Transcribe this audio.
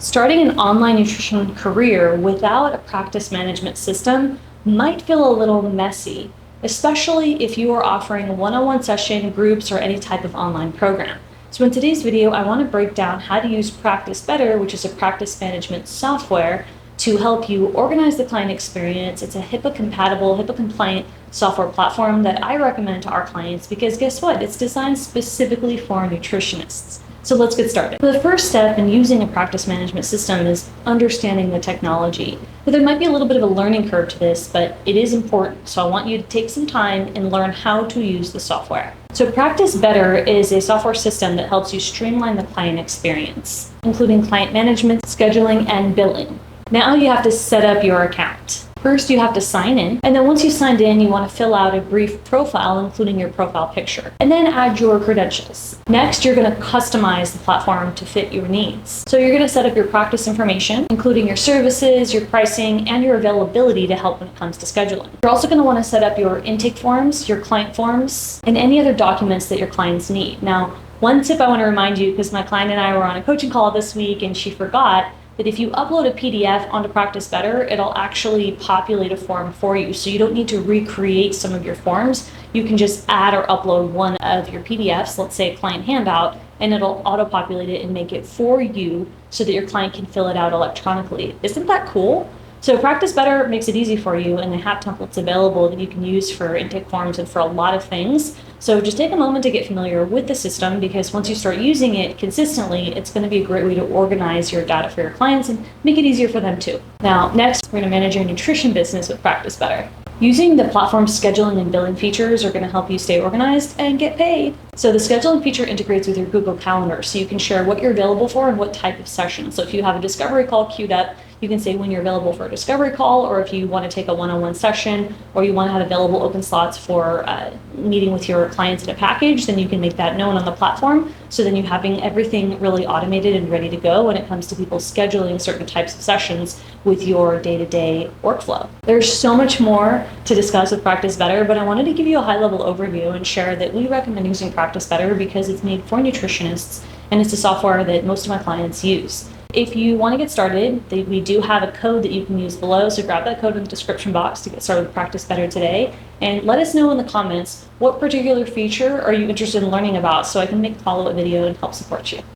Starting an online nutrition career without a practice management system might feel a little messy, especially if you are offering one-on-one session, groups, or any type of online program. So in today's video, I want to break down how to use Practice Better, which is a practice management software, to help you organize the client experience. It's a HIPAA-compatible, HIPAA-compliant software platform that I recommend to our clients because guess what? It's designed specifically for nutritionists. So let's get started. The first step in using a practice management system is understanding the technology. But there might be a little bit of a learning curve to this, but it is important. So I want you to take some time and learn how to use the software. So Practice Better is a software system that helps you streamline the client experience, including client management, scheduling, and billing. Now you have to set up your account. First, you have to sign in, and then once you signed in, you want to fill out a brief profile, including your profile picture, and then add your credentials. Next, you're going to customize the platform to fit your needs. So you're going to set up your practice information, including your services, your pricing, and your availability to help when it comes to scheduling. You're also going to want to set up your intake forms, your client forms, and any other documents that your clients need. Now, one tip I want to remind you, because my client and I were on a coaching call this week, and she forgot that if you upload a PDF onto Practice Better, it'll actually populate a form for you. So you don't need to recreate some of your forms. You can just add or upload one of your PDFs, let's say a client handout, and it'll auto-populate it and make it for you so that your client can fill it out electronically. Isn't that cool? So Practice Better makes it easy for you, and they have templates available that you can use for intake forms and for a lot of things. So just take a moment to get familiar with the system, because once you start using it consistently, it's going to be a great way to organize your data for your clients and make it easier for them too. Now, next, we're going to manage your nutrition business with Practice Better. Using the platform's scheduling and billing features are going to help you stay organized and get paid. So the scheduling feature integrates with your Google Calendar, so you can share what you're available for and what type of session. So if you have a discovery call queued up, you can say when you're available for a discovery call, or if you want to take a one-on-one session, or you want to have available open slots for meeting with your clients in a package, then you can make that known on the platform. So then you're having everything really automated and ready to go when it comes to people scheduling certain types of sessions with your day-to-day workflow. There's so much more to discuss with Practice Better, but I wanted to give you a high-level overview and share that we recommend using Practice Better because it's made for nutritionists, and it's a software that most of my clients use. If you want to get started, we do have a code that you can use below, so grab that code in the description box to get started with Practice Better today, and let us know in the comments what particular feature are you interested in learning about so I can make a follow-up video and help support you.